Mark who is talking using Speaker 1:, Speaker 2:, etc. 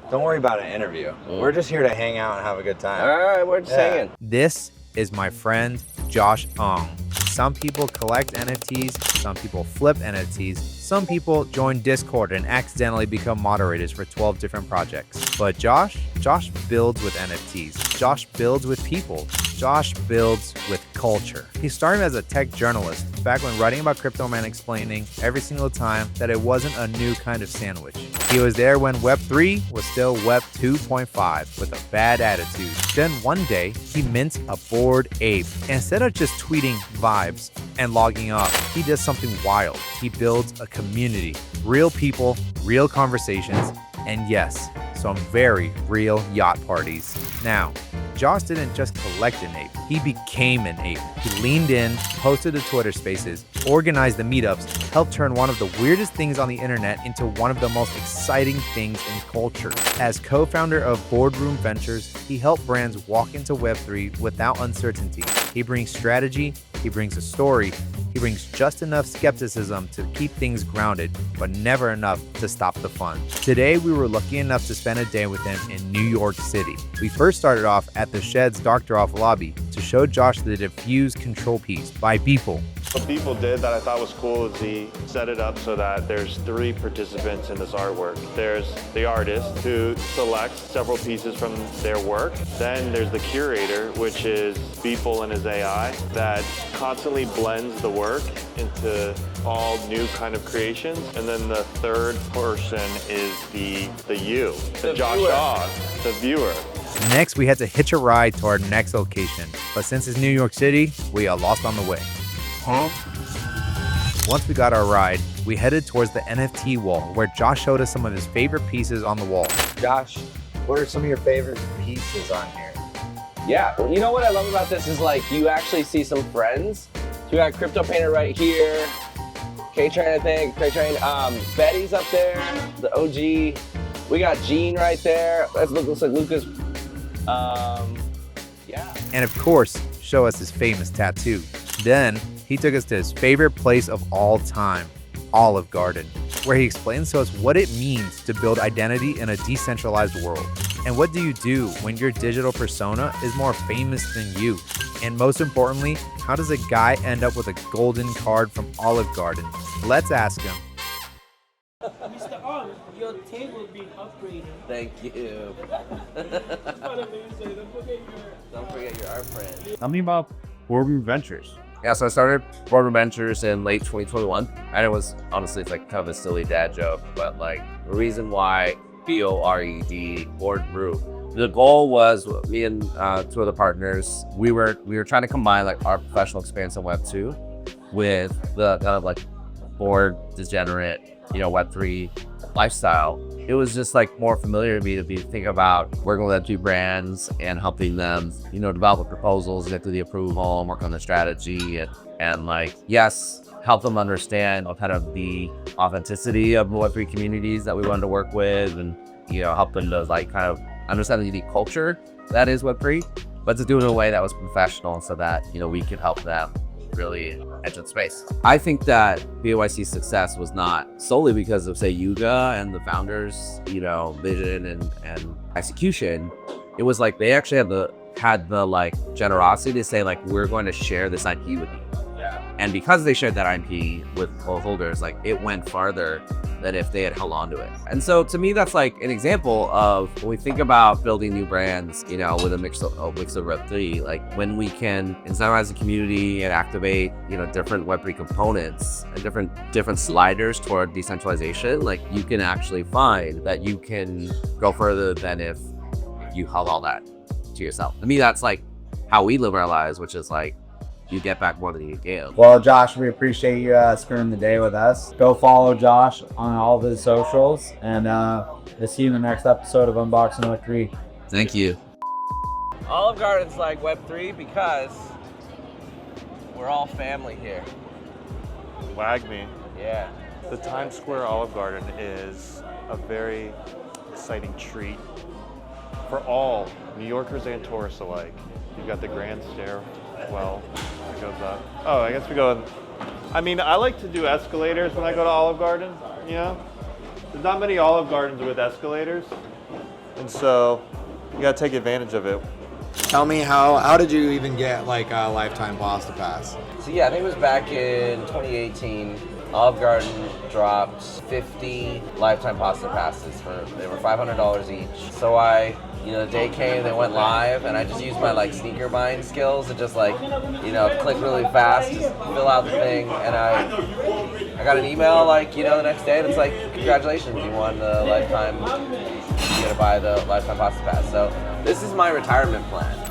Speaker 1: Don't worry about an interview. We're just here to hang out and have a good time.
Speaker 2: All right, we're just hanging.
Speaker 3: This is my friend, Josh Ong. Some people collect NFTs, some people flip NFTs, some people join Discord and accidentally become moderators for 12 different projects. But Josh builds with NFTs. Josh builds with people. Josh builds with culture. He started as a tech journalist back when writing about crypto meant explaining every single time that it wasn't a new kind of sandwich. He was there when Web3 was still Web 2.5 with a bad attitude. Then one day, he mints a Bored Ape. Instead of just tweeting vibes and logging off, he does something wild. He builds a community, real people, real conversations, and yes, some very real yacht parties. Now, Josh didn't just collect an ape, he became an ape. He leaned in, posted the Twitter spaces, organized the meetups, helped turn one of the weirdest things on the internet into one of the most exciting things in culture. As co-founder of Boardroom Ventures, he helped brands walk into Web3 without uncertainty. He brings strategy, he brings a story, he brings just enough skepticism to keep things grounded, but never enough to stop the fun. Today, we were lucky enough to spend a day with him in New York City. We first started off at the Shed's Dr. Off lobby to show Josh the Diffused control piece by Beeple.
Speaker 4: What Beeple did that I thought was cool is he set it up so that there's 3 participants in this artwork. There's the artist who selects several pieces from their work. Then there's the curator, which is Beeple and his AI, that constantly blends the work into all new kind of creations. And then the third person is the Josh Ong, the viewer.
Speaker 3: Next, we had to hitch a ride to our next location, but since it's New York City, we got lost on the way. Once we got our ride, we headed towards the NFT Wall, where Josh showed us some of his favorite pieces on the wall.
Speaker 1: Josh, what are some of your favorite pieces on here?
Speaker 2: Yeah, well, you know what I love about this is like you actually see some friends. So we got Crypto Painter right here, K-Train, I think, K-Train. Betty's up there, the OG. We got Gene right there. That looks like Lucas. Yeah.
Speaker 3: And of course, show us his famous tattoo. Then, he took us to his favorite place of all time, Olive Garden, where he explains to us what it means to build identity in a decentralized world. And what do you do when your digital persona is more famous than you? And most importantly, how does a guy end up with a golden card from Olive Garden? Let's ask him.
Speaker 5: Mr. Ong, your table being upgraded.
Speaker 2: Thank you. Don't forget your art friend.
Speaker 6: Tell me about Boardroom Ventures.
Speaker 2: Yeah, so I started Boardroom Ventures in late 2021. And it was, honestly, it's like kind of a silly dad joke, but like the reason why B-O-R-E-D, Boardroom. The goal was me and 2 other partners, we were trying to combine like our professional experience in Web 2 with the kind of like bored, degenerate, Web3 lifestyle. It was just like more familiar to me to be thinking about working with Web2 brands and helping them, develop proposals, get through the approval, and work on the strategy, and like, yes, help them understand kind of the authenticity of Web3 communities that we wanted to work with, and help them to like kind of understand the unique culture that is Web3, but to do it in a way that was professional so that we could help them really enter the space. I think that BAYC's success was not solely because of, say, Yuga and the founders, vision and execution. It was like they actually had the like generosity to say like, we're going to share this IP with you. Yeah. And because they shared that IP with both holders, like it went farther than if they had held on to it. And so to me, that's like an example of when we think about building new brands, with a mix of Web3, like when we can incentivize the community and activate, different Web3 components and different sliders toward decentralization, like you can actually find that you can go further than if you held all that to yourself. To me, that's like how we live our lives, which is like, you get back more than you give.
Speaker 6: Well, Josh, we appreciate you spending the day with us. Go follow Josh on all of his socials, and we'll see you in the next episode of Unboxing Web3.
Speaker 2: Thank you. Olive Garden's like Web3 because we're all family here.
Speaker 4: Wag me.
Speaker 2: Yeah.
Speaker 4: The Times Square Olive Garden is a very exciting treat for all New Yorkers and tourists alike. You've got the grand stairwell that goes up. Oh, I guess we go. I mean, I like to do escalators when I go to Olive Garden, There's not many Olive Gardens with escalators. and so you gotta take advantage of it.
Speaker 7: Tell me how did you even get like a lifetime pasta pass?
Speaker 2: So yeah, I think it was back in 2018. Olive Garden dropped 50 lifetime pasta passes they were $500 each. So the day came, they went live, and I just used my like sneaker buying skills to just click really fast, just fill out the thing, and I got an email the next day, and it's like, congratulations, you won the lifetime, you gotta buy the lifetime pasta pass. So this is my retirement plan.